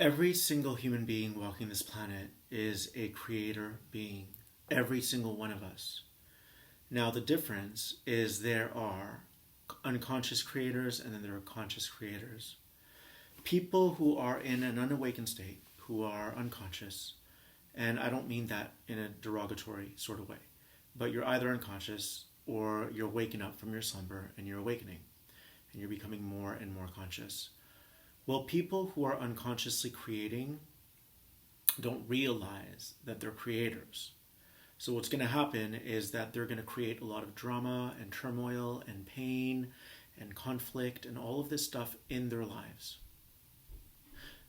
Every single human being walking this planet is a creator being. Every single one of us. Now, the difference is there are unconscious creators and then there are conscious creators. People who are in an unawakened state, who are unconscious, and I don't mean that in a derogatory sort of way, but you're either unconscious or you're waking up from your slumber and you're awakening and you're becoming more and more conscious. Well, people who are unconsciously creating don't realize that they're creators. So what's going to happen is that they're going to create a lot of drama and turmoil and pain and conflict and all of this stuff in their lives,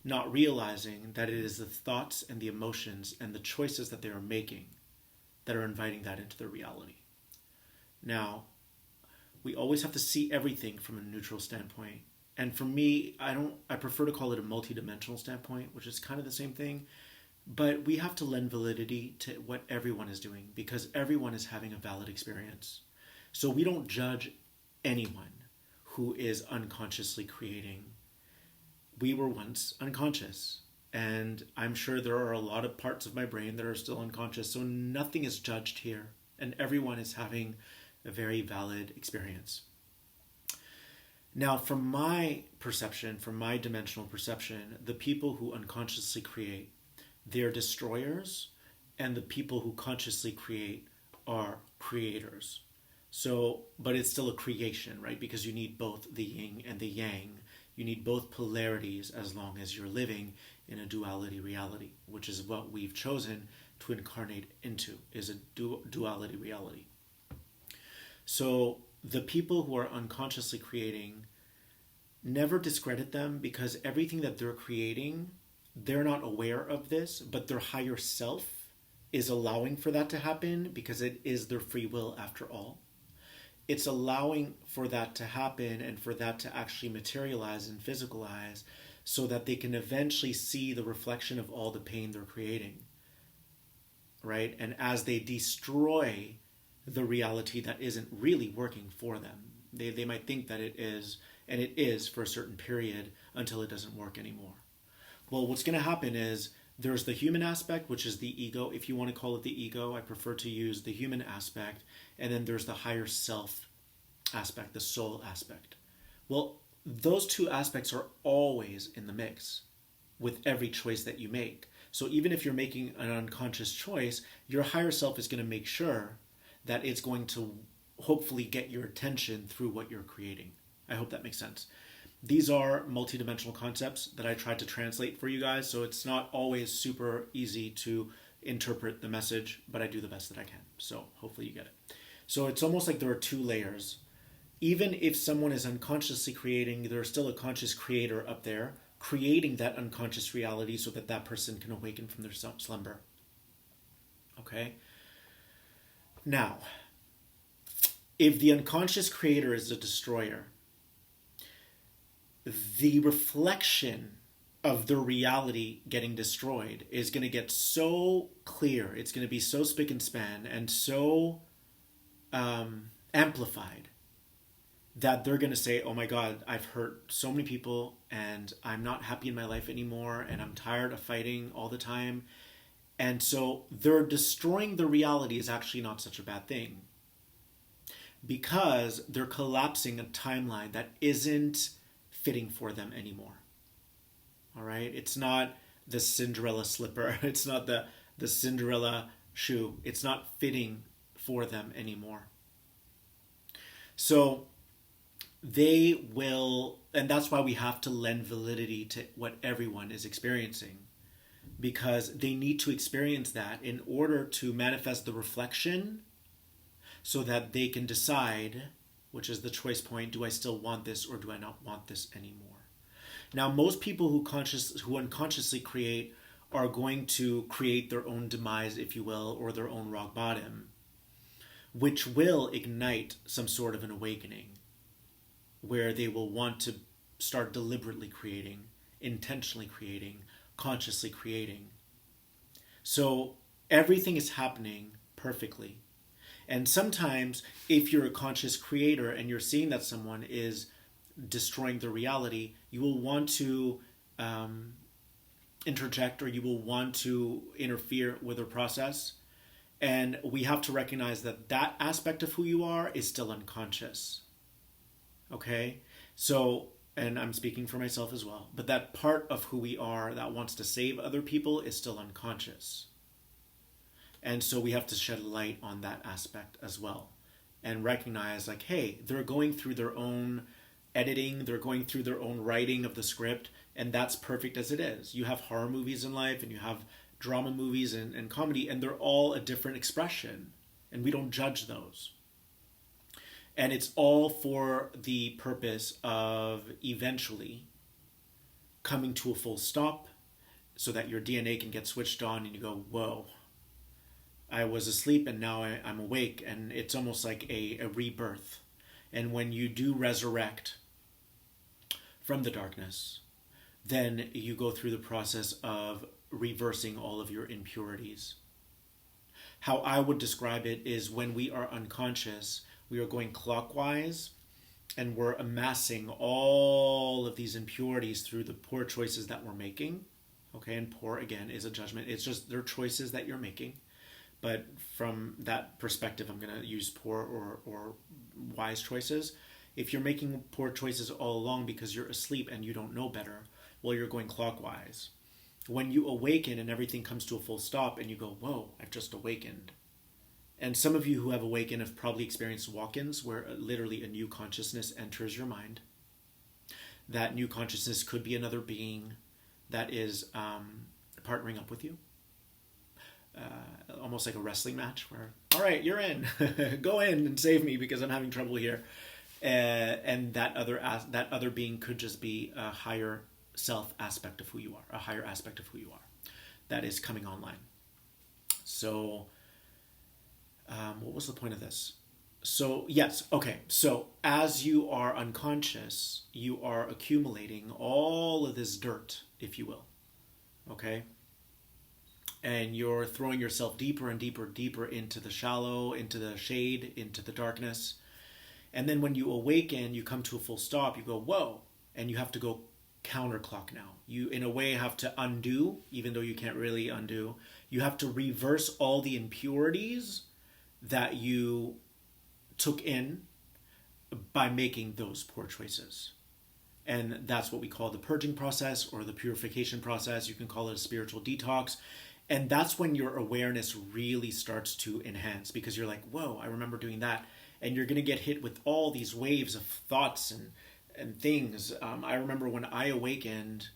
not realizing that it is the thoughts and the emotions and the choices that they are making that are inviting that into their reality. Now, we always have to see everything from a neutral standpoint. And for me, I prefer to call it a multidimensional standpoint, which is kind of the same thing. But we have to lend validity to what everyone is doing because everyone is having a valid experience. So we don't judge anyone who is unconsciously creating. We were once unconscious, and I'm sure there are a lot of parts of my brain that are still unconscious, so nothing is judged here, and everyone is having a very valid experience. Now, from my perception, from my dimensional perception, the people who unconsciously create, they're destroyers, and the people who consciously create are creators. So, but it's still a creation, right? Because you need both the yin and the yang. You need both polarities as long as you're living in a duality reality, which is what we've chosen to incarnate into, is a duality reality. So the people who are unconsciously creating, never discredit them because everything that they're creating, they're not aware of this, but their higher self is allowing for that to happen because it is their free will after all. It's allowing for that to happen and for that to actually materialize and physicalize so that they can eventually see the reflection of all the pain they're creating, right? And as they destroy the reality that isn't really working for them, they might think that it is, and it is for a certain period until it doesn't work anymore. Well, what's going to happen is there's the human aspect, which is the ego. If you want to call it the ego, I prefer to use the human aspect. And then there's the higher self aspect, the soul aspect. Well, those two aspects are always in the mix with every choice that you make. So even if you're making an unconscious choice, your higher self is going to make sure that it's going to hopefully get your attention through what you're creating. I hope that makes sense. These are multidimensional concepts that I tried to translate for you guys, so it's not always super easy to interpret the message, but I do the best that I can. So hopefully you get it. So it's almost like there are two layers. Even if someone is unconsciously creating, there's still a conscious creator up there creating that unconscious reality so that that person can awaken from their slumber. Okay? Now, if the unconscious creator is a destroyer, the reflection of the reality getting destroyed is going to get so clear, it's going to be so spick and span and so amplified that they're going to say, oh my God, I've hurt so many people and I'm not happy in my life anymore and I'm tired of fighting all the time. And so they're destroying the reality is actually not such a bad thing because they're collapsing a timeline that isn't fitting for them anymore. All right? It's not the Cinderella slipper. It's not the Cinderella shoe. It's not fitting for them anymore. So they will, and that's why we have to lend validity to what everyone is experiencing, because they need to experience that in order to manifest the reflection so that they can decide, which is the choice point, do I still want this or do I not want this anymore? Now, most people who unconsciously create are going to create their own demise, if you will, or their own rock bottom, which will ignite some sort of an awakening where they will want to start deliberately creating, intentionally creating, consciously creating. So everything is happening perfectly. And sometimes if you're a conscious creator and you're seeing that someone is destroying the reality, you will want to interject or you will want to interfere with their process. And we have to recognize that that aspect of who you are is still unconscious. Okay? So, and I'm speaking for myself as well, but that part of who we are that wants to save other people is still unconscious. And so we have to shed light on that aspect as well and recognize, like, hey, they're going through their own editing, they're going through their own writing of the script, and that's perfect as it is. You have horror movies in life and you have drama movies and comedy, and they're all a different expression, and we don't judge those. And it's all for the purpose of eventually coming to a full stop so that your DNA can get switched on and you go, whoa, I was asleep and now I'm awake. And it's almost like a rebirth. And when you do resurrect from the darkness, then you go through the process of reversing all of your impurities. How I would describe it is when we are unconscious, we are going clockwise and we're amassing all of these impurities through the poor choices that we're making. Okay, and poor again is a judgment. It's just they're choices that you're making. But from that perspective, I'm going to use poor or wise choices. If you're making poor choices all along because you're asleep and you don't know better, well, you're going clockwise. When you awaken and everything comes to a full stop and you go, whoa, I've just awakened. And some of you who have awakened have probably experienced walk-ins where literally a new consciousness enters your mind. That new consciousness could be another being that is partnering up with you. Almost like a wrestling match where, all right, you're in. Go in and save me because I'm having trouble here. And that other being could just be a higher self aspect of who you are, a higher aspect of who you are that is coming online. So what was the point of this? So yes, okay. So as you are unconscious, you are accumulating all of this dirt, if you will. Okay? And you're throwing yourself deeper and deeper into the shallow, into the shade, into the darkness. And then when you awaken, you come to a full stop, you go, whoa, and you have to go counterclock now. You, in a way, have to undo, even though you can't really undo. You have to reverse all the impurities that you took in by making those poor choices. And that's what we call the purging process or the purification process. You can call it a spiritual detox. And that's when your awareness really starts to enhance because you're like, whoa, I remember doing that. And you're going to get hit with all these waves of thoughts and things. I remember when I awakened,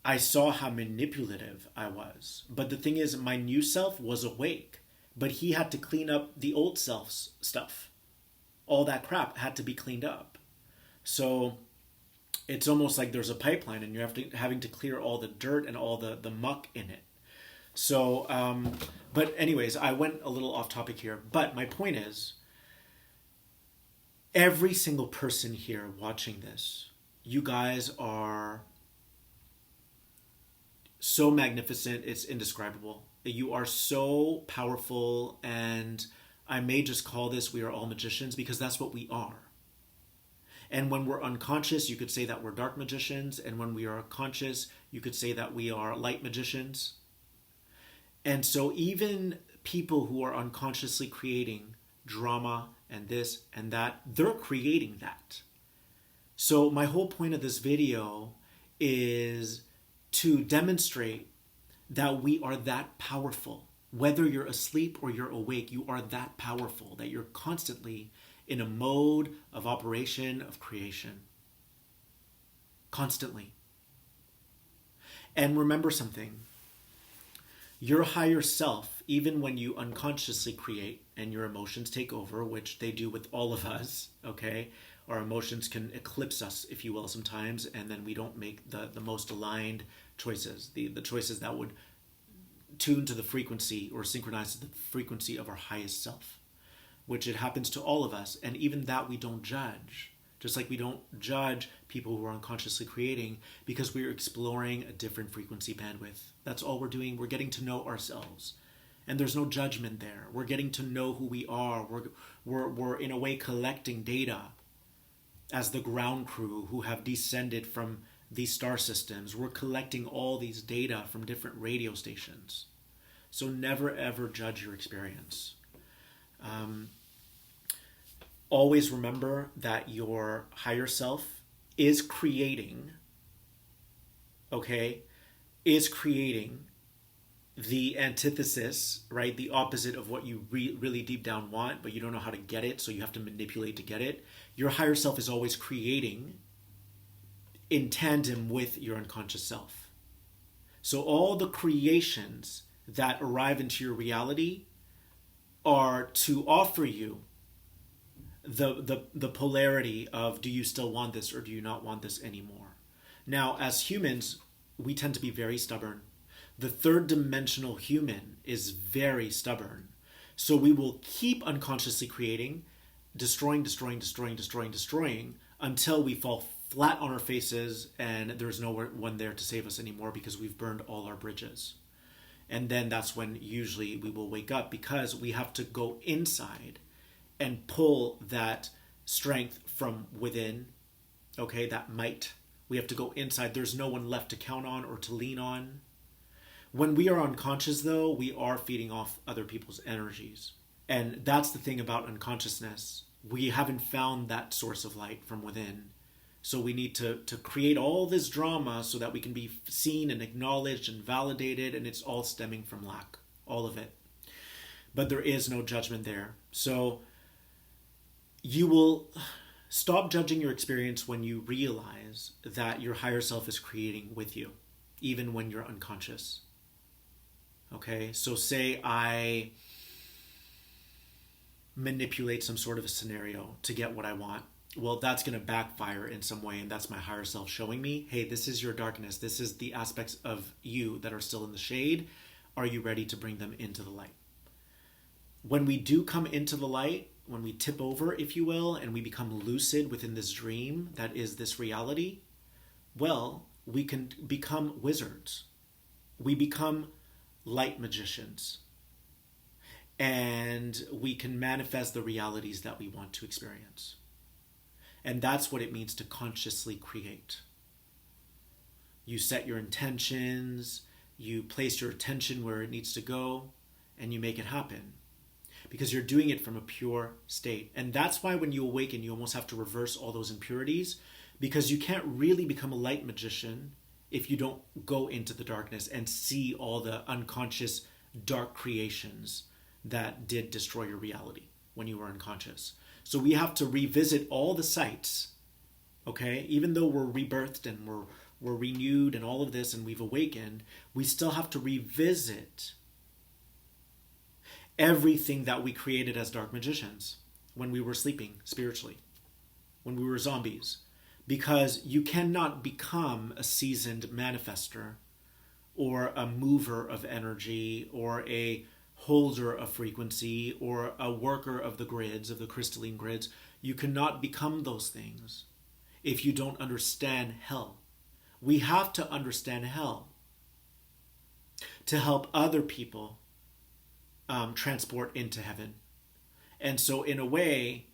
I saw how manipulative I was. But the thing is, my new self was awake, but he had to clean up the old self's stuff. All that crap had to be cleaned up. So it's almost like there's a pipeline and you're having to clear all the dirt and all the muck in it. So, but anyways, I went a little off topic here. But my point is, every single person here watching this, you guys are so magnificent, it's indescribable. You are so powerful, and I may just call this, we are all magicians, because that's what we are. And when we're unconscious, you could say that we're dark magicians, and when we are conscious, you could say that we are light magicians. And so even people who are unconsciously creating drama and this and that, they're creating that. So my whole point of this video is to demonstrate that we are that powerful. Whether you're asleep or you're awake, you are that powerful, that you're constantly in a mode of operation, of creation. Constantly. And remember something. Your higher self, even when you unconsciously create and your emotions take over, which they do with all of us, okay? Our emotions can eclipse us, if you will, sometimes, and then we don't make the most aligned choices, the choices that would tune to the frequency or synchronize to the frequency of our highest self, which it happens to all of us. And even that we don't judge. Just like we don't judge people who are unconsciously creating because we're exploring a different frequency bandwidth. That's all we're doing. We're getting to know ourselves. And there's no judgment there. We're getting to know who we are. We're in a way collecting data as the ground crew who have descended from these star systems. We're collecting all these data from different radio stations. So never ever judge your experience. Always remember that your higher self is creating, okay, is creating the antithesis, right? The opposite of what you really deep down want, but you don't know how to get it, so you have to manipulate to get it. Your higher self is always creating in tandem with your unconscious self. So all the creations that arrive into your reality are to offer you the polarity of, do you still want this or do you not want this anymore? Now, as humans, we tend to be very stubborn. The third dimensional human is very stubborn. So we will keep unconsciously creating, destroying until we fall flat on our faces and there's no one there to save us anymore because we've burned all our bridges. And then that's when usually we will wake up, because we have to go inside and pull that strength from within, okay, that might. We have to go inside. There's no one left to count on or to lean on. When we are unconscious, though, we are feeding off other people's energies. And that's the thing about unconsciousness. We haven't found that source of light from within. So we need to create all this drama so that we can be seen and acknowledged and validated, and it's all stemming from lack, all of it. But there is no judgment there. So you will stop judging your experience when you realize that your higher self is creating with you, even when you're unconscious. Okay, so say I manipulate some sort of a scenario to get what I want. Well, that's going to backfire in some way, and that's my higher self showing me, hey, this is your darkness. This is the aspects of you that are still in the shade. Are you ready to bring them into the light? When we do come into the light, when we tip over, if you will, and we become lucid within this dream that is this reality, well, we can become wizards. We become light magicians. And we can manifest the realities that we want to experience. And that's what it means to consciously create. You set your intentions, you place your attention where it needs to go, and you make it happen. Because you're doing it from a pure state. And that's why when you awaken, you almost have to reverse all those impurities, because you can't really become a light magician if you don't go into the darkness and see all the unconscious dark creations that did destroy your reality when you were unconscious. So we have to revisit all the sites, okay? Even though we're rebirthed and we're renewed and all of this and we've awakened, we still have to revisit everything that we created as dark magicians when we were sleeping spiritually, when we were zombies. Because you cannot become a seasoned manifester or a mover of energy or a holder of frequency or a worker of the grids, of the crystalline grids. You cannot become those things if you don't understand hell. We have to understand hell to help other people transport into heaven. And so in a way,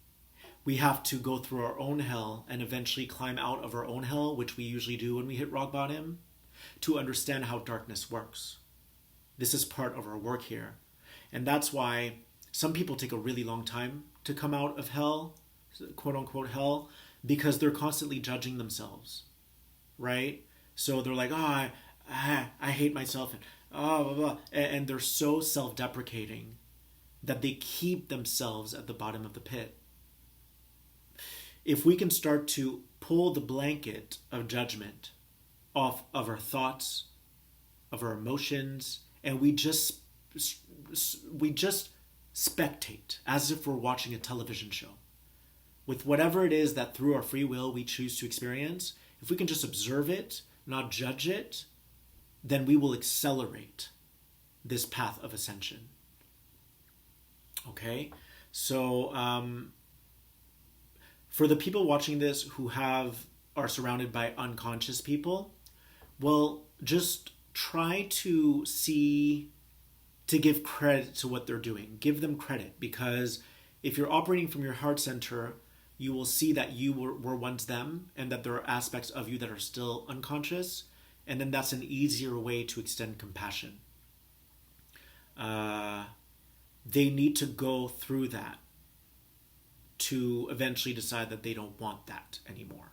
we have to go through our own hell and eventually climb out of our own hell, which we usually do when we hit rock bottom, to understand how darkness works. This is part of our work here. And that's why some people take a really long time to come out of hell, quote unquote hell, because they're constantly judging themselves, right? So they're like, oh, I hate myself, and oh, blah, blah. And they're so self-deprecating that they keep themselves at the bottom of the pit. If we can start to pull the blanket of judgment off of our thoughts, of our emotions, and we just spectate as if we're watching a television show with whatever it is that through our free will we choose to experience. If we can just observe it, not judge it, then we will accelerate this path of ascension. Okay? So for the people watching this who are surrounded by unconscious people, well, just try to give credit to what they're doing. Give them credit, because if you're operating from your heart center, you will see that you were once them, and that there are aspects of you that are still unconscious, and then that's an easier way to extend compassion. They need to go through that to eventually decide that they don't want that anymore.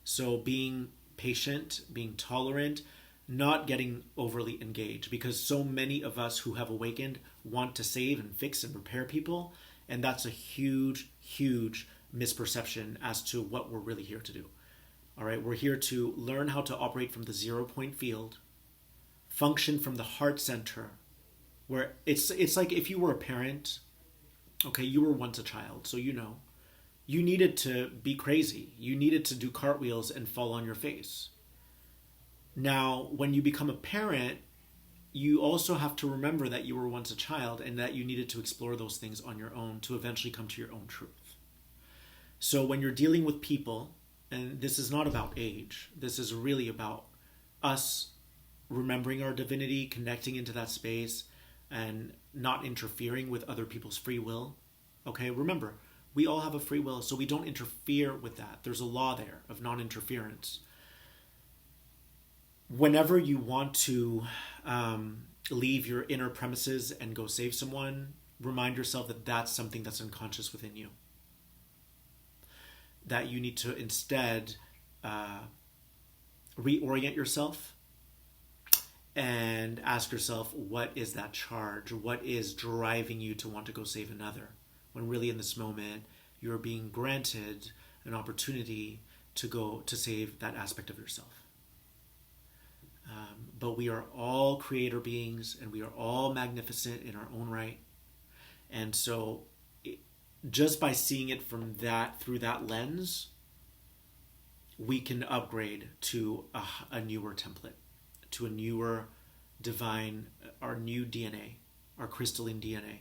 So being patient, being tolerant, not getting overly engaged, because so many of us who have awakened want to save and fix and repair people, and that's a huge, huge misperception as to what we're really here to do. All right, we're here to learn how to operate from the 0-point field, function from the heart center, where it's like if you were a parent, okay, you were once a child, so you know, you needed to be crazy, you needed to do cartwheels and fall on your face. Now, when you become a parent, you also have to remember that you were once a child and that you needed to explore those things on your own to eventually come to your own truth. So when you're dealing with people, and this is not about age, this is really about us remembering our divinity, connecting into that space, and not interfering with other people's free will. Okay, remember, we all have a free will, so we don't interfere with that. There's a law there of non-interference. Whenever you want to leave your inner premises and go save someone, remind yourself that that's something that's unconscious within you. That you need to instead reorient yourself and ask yourself, what is that charge? What is driving you to want to go save another? When really in this moment, you're being granted an opportunity to go to save that aspect of yourself. But we are all creator beings, and we are all magnificent in our own right. And so just by seeing it from that, through that lens, we can upgrade to a newer template, to a newer divine, our new DNA, our crystalline DNA.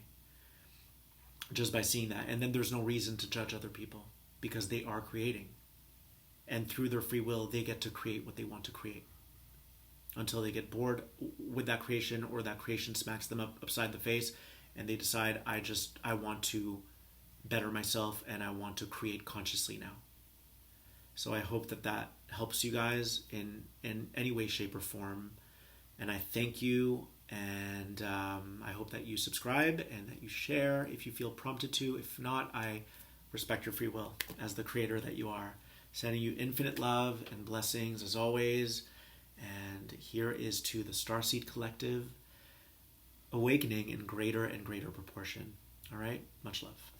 Just by seeing that. And then there's no reason to judge other people, because they are creating. And through their free will, they get to create what they want to create, until they get bored with that creation, or that creation smacks them upside the face, and they decide, I want to better myself, and I want to create consciously now. So I hope that helps you guys in any way, shape, or form. And I thank you, and I hope that you subscribe and that you share if you feel prompted to. If not, I respect your free will as the creator that you are. Sending you infinite love and blessings as always. And here is to the Starseed Collective awakening in greater and greater proportion. All right? Much love.